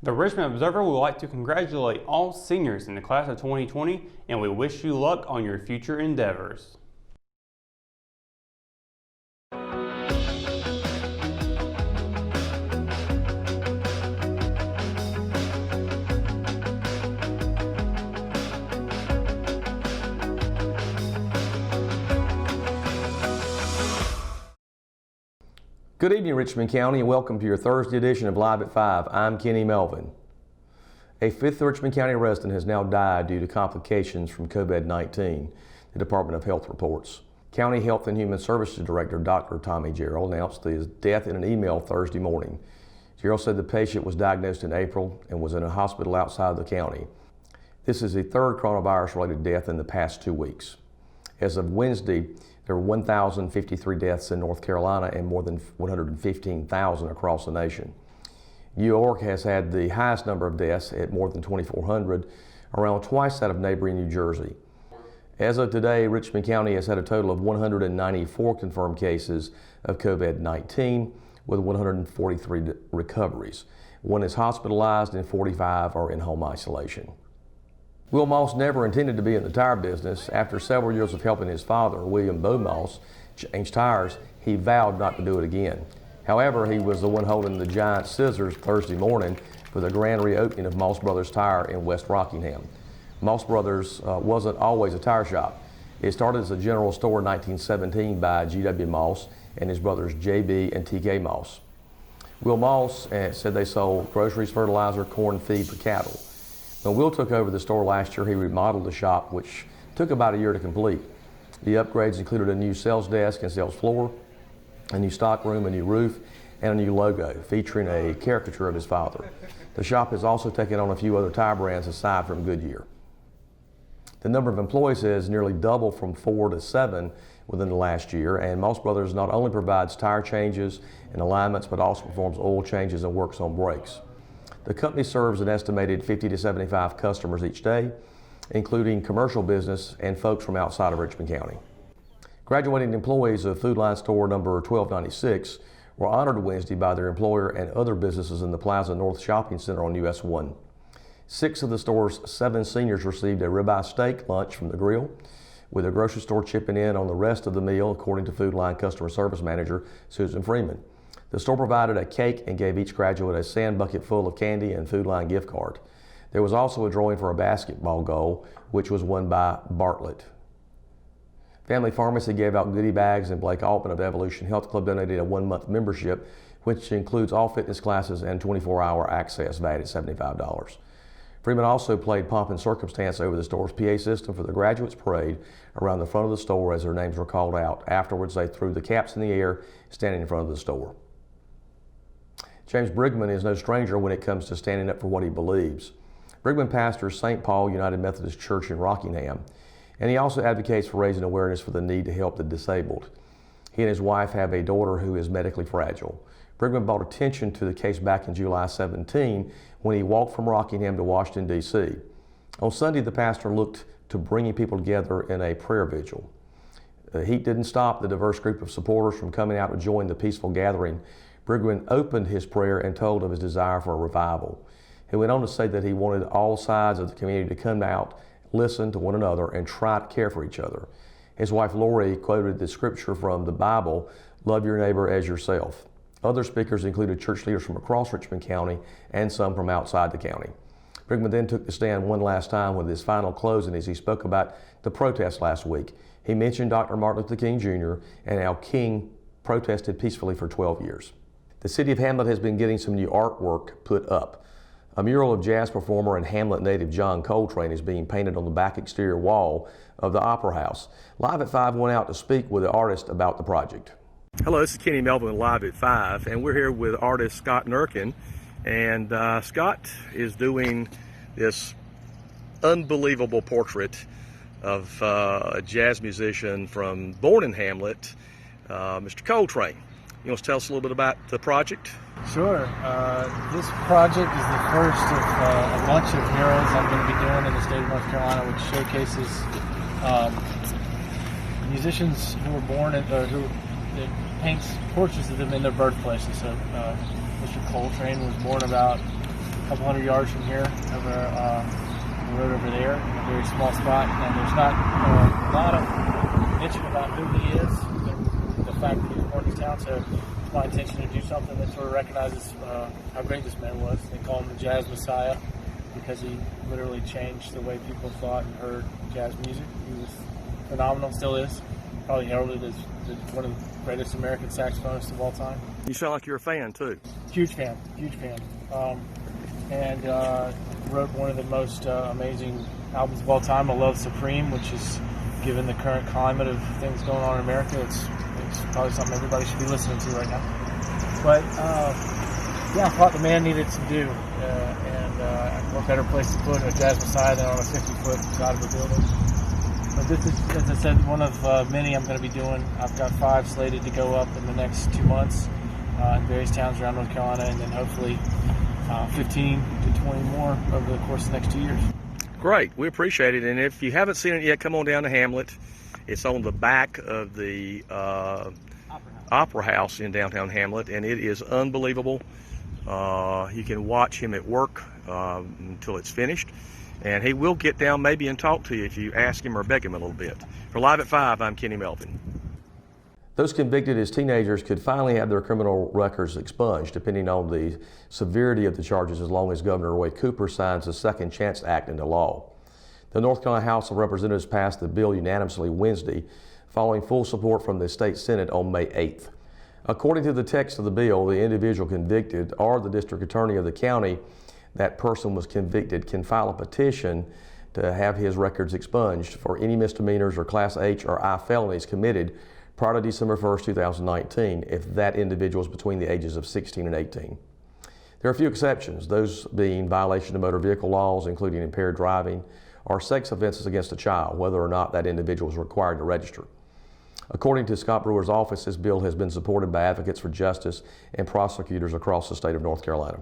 The Richmond Observer would like to congratulate all seniors in the class of 2020, and we wish you luck on your future endeavors. Good evening, Richmond County, and welcome to your Thursday edition of Live at 5. I'm Kenny Melvin. A fifth Richmond County resident has now died due to complications from COVID-19, the Department of Health reports. County Health and Human Services Director Dr. Tommy Gerald announced his death in an email Thursday morning. Gerald said the patient was diagnosed in April and was in a hospital outside the county. This is the third coronavirus-related death in the past 2 weeks. As of Wednesday, there were 1,053 deaths in North Carolina and more than 115,000 across the nation. New York has had the highest number of deaths at more than 2,400, around twice that of neighboring New Jersey. As of today, Richmond County has had a total of 194 confirmed cases of COVID-19 with 143 recoveries. One is hospitalized and 45 are in home isolation. Will Moss never intended to be in the tire business. After several years of helping his father, William Bo Moss, change tires, he vowed not to do it again. However, he was the one holding the giant scissors Thursday morning for the grand reopening of Moss Brothers Tire in West Rockingham. Moss Brothers wasn't always a tire shop. It started as a general store in 1917 by G.W. Moss and his brothers J.B. and T.K. Moss. Will Moss said they sold groceries, fertilizer, corn, feed for cattle. When Will took over the store last year, he remodeled the shop, which took about a year to complete. The upgrades included a new sales desk and sales floor, a new stock room, a new roof, and a new logo featuring a caricature of his father. The shop has also taken on a few other tire brands aside from Goodyear. The number of employees has nearly doubled from 4 to 7 within the last year, and Moss Brothers not only provides tire changes and alignments, but also performs oil changes and works on brakes. The company serves an estimated 50 to 75 customers each day, including commercial business and folks from outside of Richmond County. Graduating employees of Food Line Store number 1296 were honored Wednesday by their employer and other businesses in the Plaza North Shopping Center on US 1. 6 of the store's 7 seniors received a ribeye steak lunch from the grill, with the grocery store chipping in on the rest of the meal, according to Food Line Customer Service Manager Susan Freeman. The store provided a cake and gave each graduate a sand bucket full of candy and Food Line gift card. There was also a drawing for a basketball goal, which was won by Bartlett. Family Pharmacy gave out goodie bags, and Blake Altman of Evolution Health Club donated a 1-month membership, which includes all fitness classes and 24-hour access, valued at $75. Freeman also played pomp and circumstance over the store's PA system for the graduates parade around the front of the store as their names were called out. Afterwards, they threw the caps in the air, standing in front of the store. James Brigman is no stranger when it comes to standing up for what he believes. Brigman pastors St. Paul United Methodist Church in Rockingham, and he also advocates for raising awareness for the need to help the disabled. He and his wife have a daughter who is medically fragile. Brigman brought attention to the case back in July 17 when he walked from Rockingham to Washington, D.C. On Sunday, the pastor looked to bringing people together in a prayer vigil. The heat didn't stop the diverse group of supporters from coming out to join the peaceful gathering. Brigman opened his prayer and told of his desire for a revival. He went on to say that he wanted all sides of the community to come out, listen to one another, and try to care for each other. His wife Lori quoted the scripture from the Bible, "Love your neighbor as yourself." Other speakers included church leaders from across Richmond County and some from outside the county. Brigman then took the stand one last time with his final closing as he spoke about the protest last week. He mentioned Dr. Martin Luther King Jr. and how King protested peacefully for 12 years. The city of Hamlet has been getting some new artwork put up. A mural of jazz performer and Hamlet native John Coltrane is being painted on the back exterior wall of the Opera House. Live at 5 went out to speak with the artist about the project. Hello, this is Kenny Melvin with Live at 5, and we're here with artist Scott Nurkin. And Scott is doing this unbelievable portrait of a jazz musician born in Hamlet, Mr. Coltrane. You want to tell us a little bit about the project? Sure. This project is the first of a bunch of murals I'm going to be doing in the state of North Carolina, which showcases musicians who were born in, it paints portraits of them in their birthplaces. So Mr. Coltrane was born about couple hundred yards from here, over the road over there, in a very small spot. And there's not a lot of mention about who he is, the fact that he's born in this town. So it's my intention to do something that sort of recognizes how great this man was. They call him the Jazz Messiah because he literally changed the way people thought and heard jazz music. He was phenomenal, still is. Probably heralded as one of the greatest American saxophonists of all time. You sound like you're a fan too. Huge fan. And wrote one of the most amazing albums of all time, A Love Supreme, which is, given the current climate of things going on in America, it's probably something everybody should be listening to right now. But yeah, I thought the man needed some due, and what better place to put a Jazz Messiah than on a 50-foot side of a building. But this is, as I said, one of many I'm going to be doing. I've got 5 slated to go up in the next 2 months in various towns around North Carolina, and then hopefully 15 to 20 more over the course of the next 2 years. Great, we appreciate it. And if you haven't seen it yet, come on down to Hamlet. It's on the back of the Opera House in downtown Hamlet, and it is unbelievable. You can watch him at work until it's finished, and he will get down maybe and talk to you if you ask him or beg him a little bit. For Live at 5, I'm Kenny Melvin. Those convicted as teenagers could finally have their criminal records expunged, depending on the severity of the charges, as long as Governor Roy Cooper signs the Second Chance Act into law. The North Carolina House of Representatives passed the bill unanimously Wednesday, following full support from the state Senate on May 8th. According to the text of the bill, the individual convicted or the district attorney of the county that person was convicted can file a petition to have his records expunged for any misdemeanors or Class H or I felonies committed prior to December 1st, 2019, if that individual is between the ages of 16 and 18. There are a few exceptions, those being violation of motor vehicle laws, including impaired driving, or sex offenses against a child, whether or not that individual is required to register. According to Scott Brewer's office, this bill has been supported by advocates for justice and prosecutors across the state of North Carolina.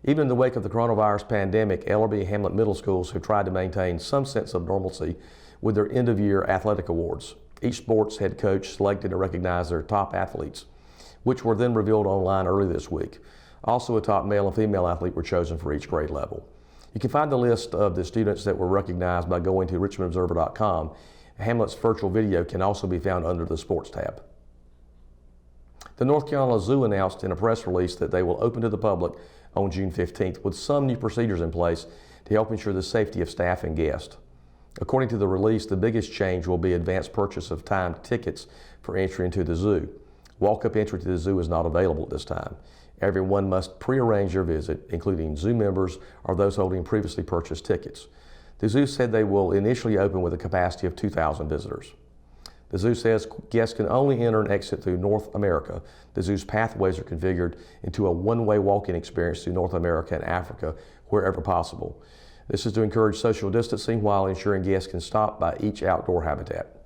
Even in the wake of the coronavirus pandemic, Ellerbe and Hamlet middle schools have tried to maintain some sense of normalcy with their end-of-year athletic awards. Each sports head coach selected to recognize their top athletes, which were then revealed online early this week. Also, a top male and female athlete were chosen for each grade level. You can find the list of the students that were recognized by going to richmondobserver.com. Hamlet's virtual video can also be found under the sports tab. The North Carolina Zoo announced in a press release that they will open to the public on June 15th with some new procedures in place to help ensure the safety of staff and guests. According to the release, the biggest change will be advanced purchase of timed tickets for entry into the zoo. Walk-up entry to the zoo is not available at this time. Everyone must pre-arrange their visit, including zoo members or those holding previously purchased tickets. The zoo said they will initially open with a capacity of 2,000 visitors. The zoo says guests can only enter and exit through North America. The zoo's pathways are configured into a one-way walking experience through North America and Africa wherever possible. This is to encourage social distancing while ensuring guests can stop by each outdoor habitat.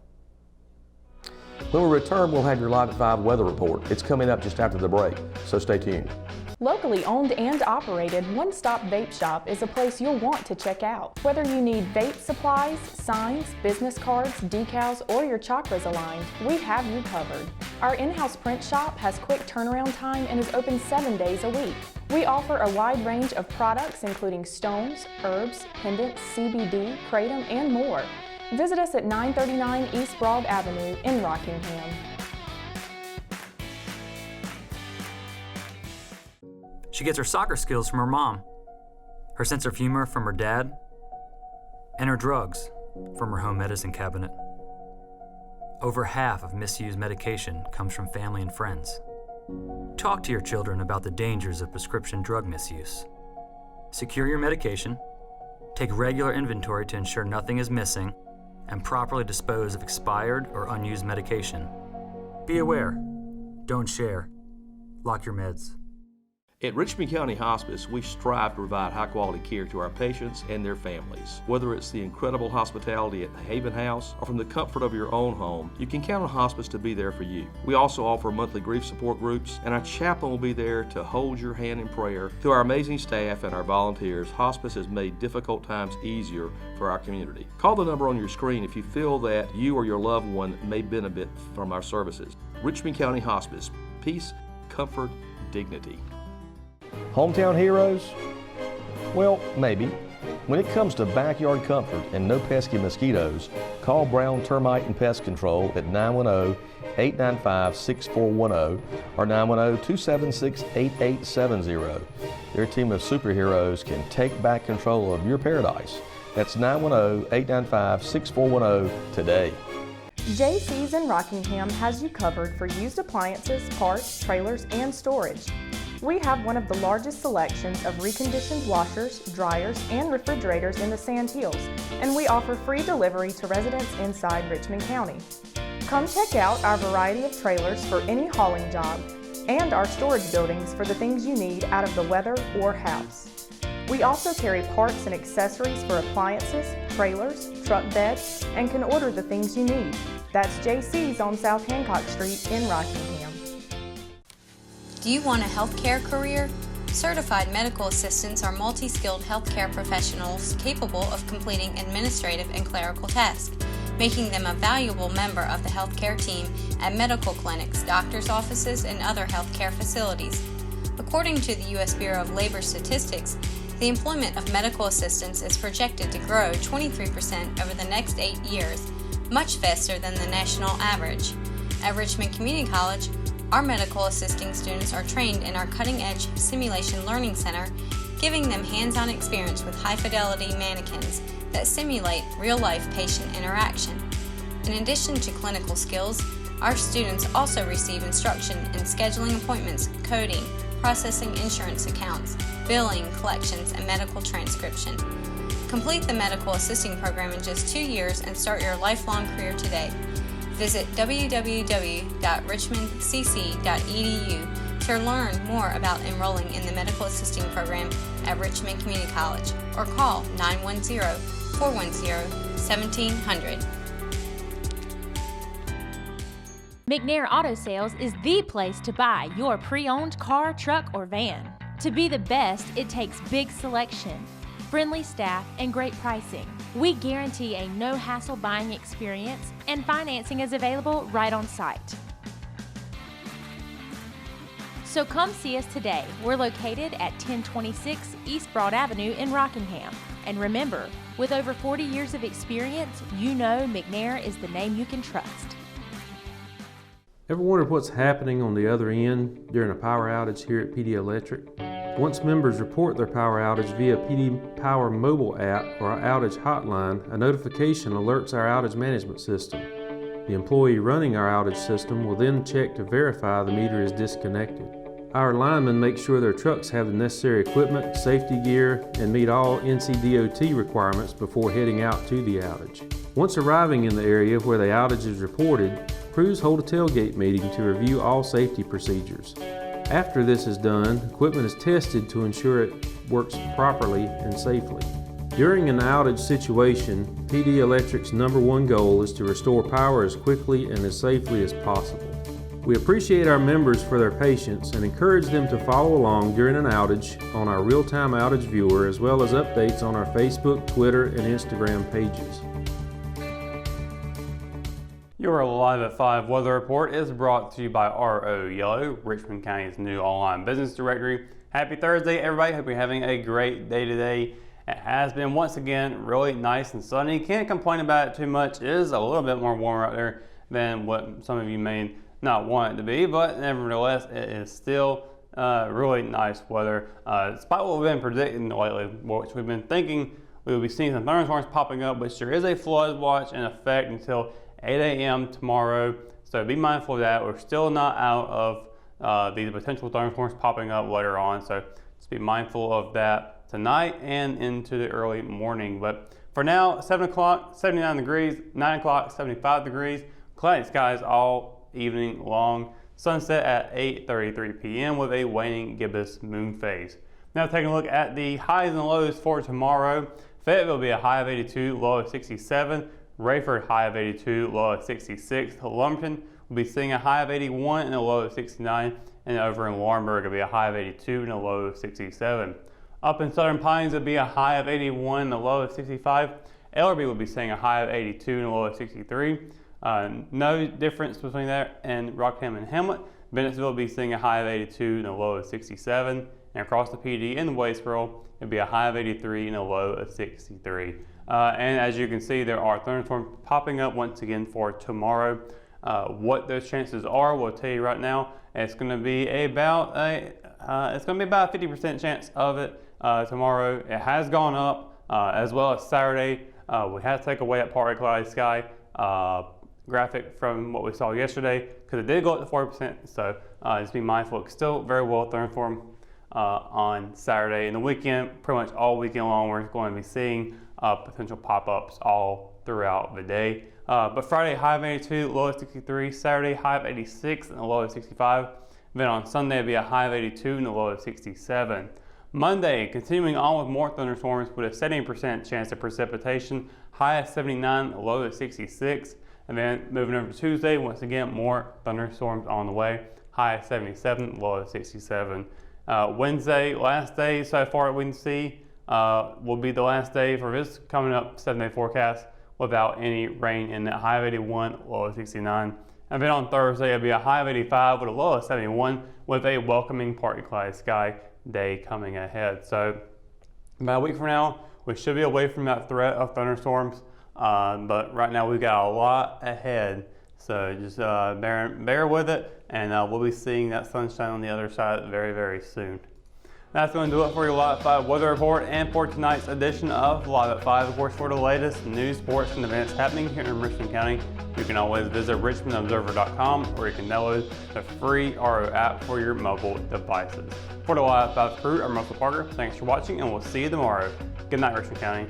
When we return, we'll have your Live at 5 weather report. It's coming up just after the break, so stay tuned. Locally owned and operated, One Stop Vape Shop is a place you'll want to check out. Whether you need vape supplies, signs, business cards, decals, or your chakras aligned, we have you covered. Our in-house print shop has quick turnaround time and is open 7 days a week. We offer a wide range of products including stones, herbs, pendants, CBD, kratom, and more. Visit us at 939 East Broad Avenue in Rockingham. She gets her soccer skills from her mom, her sense of humor from her dad, and her drugs from her home medicine cabinet. Over half of misused medication comes from family and friends. Talk to your children about the dangers of prescription drug misuse. Secure your medication, take regular inventory to ensure nothing is missing, and properly dispose of expired or unused medication. Be aware. Don't share. Lock your meds. At Richmond County Hospice, we strive to provide high-quality care to our patients and their families. Whether it's the incredible hospitality at the Haven House or from the comfort of your own home, you can count on hospice to be there for you. We also offer monthly grief support groups, and our chaplain will be there to hold your hand in prayer. Through our amazing staff and our volunteers, hospice has made difficult times easier for our community. Call the number on your screen if you feel that you or your loved one may benefit from our services. Richmond County Hospice. Peace, comfort, dignity. Hometown heroes? Well, maybe. When it comes to backyard comfort and no pesky mosquitoes, call Brown Termite and Pest Control at 910-895-6410 or 910-276-8870. Their team of superheroes can take back control of your paradise. That's 910-895-6410 today. JC's in Rockingham has you covered for used appliances, parts, trailers, and storage. We have one of the largest selections of reconditioned washers, dryers, and refrigerators in the Sand Hills, and we offer free delivery to residents inside Richmond County. Come check out our variety of trailers for any hauling job and our storage buildings for the things you need out of the weather or house. We also carry parts and accessories for appliances, trailers, truck beds, and can order the things you need. That's JC's on South Hancock Street in Rockingham. Do you want a healthcare career? Certified medical assistants are multi-skilled healthcare professionals capable of completing administrative and clerical tasks, making them a valuable member of the healthcare team at medical clinics, doctors' offices, and other healthcare facilities. According to the U.S. Bureau of Labor Statistics, the employment of medical assistants is projected to grow 23% over the next 8 years, much faster than the national average. At Richmond Community College, our medical assisting students are trained in our cutting-edge Simulation Learning Center, giving them hands-on experience with high-fidelity mannequins that simulate real-life patient interaction. In addition to clinical skills, our students also receive instruction in scheduling appointments, coding, processing insurance accounts, billing, collections, and medical transcription. Complete the medical assisting program in just 2 years and start your lifelong career today. Visit www.richmondcc.edu to learn more about enrolling in the medical assisting program at Richmond Community College or call 910-410-1700. McNair Auto Sales is the place to buy your pre-owned car, truck, or van. To be the best, it takes big selection, friendly staff, and great pricing. We guarantee a no-hassle buying experience, and financing is available right on site. So come see us today. We're located at 1026 East Broad Avenue in Rockingham. And remember, with over 40 years of experience, you know McNair is the name you can trust. Ever wondered what's happening on the other end during a power outage here at PD Electric? Once members report their power outage via PD Power mobile app or our outage hotline, a notification alerts our outage management system. The employee running our outage system will then check to verify the meter is disconnected. Our linemen make sure their trucks have the necessary equipment, safety gear, and meet all NCDOT requirements before heading out to the outage. Once arriving in the area where the outage is reported, crews hold a tailgate meeting to review all safety procedures. After this is done, equipment is tested to ensure it works properly and safely. During an outage situation, PD Electric's #1 goal is to restore power as quickly and as safely as possible. We appreciate our members for their patience and encourage them to follow along during an outage on our real-time outage viewer, as well as updates on our Facebook, Twitter, and Instagram pages. Your Live at 5 weather report is brought to you by RO Yellow, Richmond County's new online business directory. Happy Thursday, everybody. Hope you're having a great day today. It has been once again really nice and sunny. Can't complain about it too much. It is a little bit more warmer out there than what some of you may not want it to be, but nevertheless, it is still really nice weather. Despite what we've been predicting lately, which we've been thinking we will be seeing some thunderstorms popping up, which there is a flood watch in effect until 8 a.m. tomorrow, so be mindful of that. We're still not out of these potential thunderstorms popping up later on, so just be mindful of that tonight and into the early morning. But for now, 7 o'clock, 79 degrees, 9 o'clock, 75 degrees, cloudy skies all evening long, sunset at 8:33 p.m. with a waning gibbous moon phase. Now taking a look at the highs and lows for tomorrow. Fayetteville will be a high of 82, low of 67. Rayford, high of 82, low of 66. Lumberton will be seeing a high of 81 and a low of 69. And over in Laurinburg, it'll be a high of 82 and a low of 67. Up in Southern Pines, it'll be a high of 81 and a low of 65. Ellerby will be seeing a high of 82 and a low of 63. No difference between that and Rockham and Hamlet. Bennettsville will be seeing a high of 82 and a low of 67. And across the PD in the Waynesboro, it'll be a high of 83 and a low of 63. And as you can see, there are thunderstorms popping up once again for tomorrow. What those chances are, we'll tell you right now. It's going to be about a 50% chance of it tomorrow. It has gone up as well as Saturday. We had to take away that partly cloudy sky graphic from what we saw yesterday because it did go up to 40%. So just be mindful. It's still very well thunderstorm on Saturday. And the weekend, pretty much all weekend long, we're going to be seeing potential pop-ups all throughout the day. But Friday, high of 82, low of 63. Saturday, high of 86 and a low of 65. Then on Sunday, it'll be a high of 82 and a low of 67. Monday, continuing on with more thunderstorms with a 70% chance of precipitation, high of 79, a low of 66. And then moving over to Tuesday, once again, more thunderstorms on the way, high of 77, low of 67. Wednesday, last day so far we can see, will be the last day for this coming up 7-day forecast without any rain in that, high of 81, low of 69. And then on Thursday, it'll be a high of 85 with a low of 71 with a welcoming partly cloudy sky day coming ahead. So about a week from now, we should be away from that threat of thunderstorms, but right now we've got a lot ahead. So just bear with it, and we'll be seeing that sunshine on the other side very, very soon. That's going to do it for your Live at 5 weather report and for tonight's edition of Live at 5. Of course, for the latest news, sports, and events happening here in Richmond County, you can always visit richmondobserver.com, or you can download the free RO app for your mobile devices. For the Live at 5 crew, I'm Russell Parker. Thanks for watching, and we'll see you tomorrow. Good night, Richmond County.